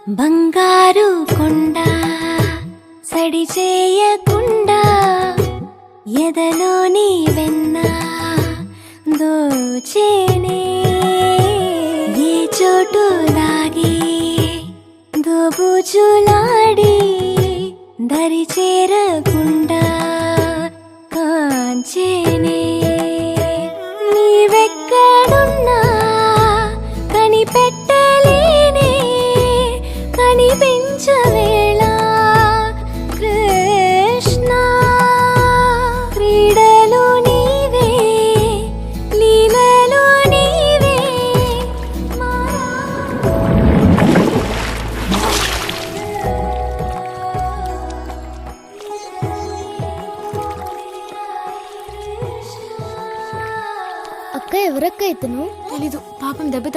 బంగారు కొండ సడి చేయకుండా ఎదలోని వెన్న దోచేనే ఏ చోటు దాగి దోబుచులాడి దరి చేరకుండా కాంచేనే నీవెక్కడున్నా కనిపెట్టలేనే కనిపించవేళ కృష్ణ క్రీడలు నీవే లీలలు నీవే అక్క ఎవరక్క ఇతను? తెలీదు, పాపం దెబ్బ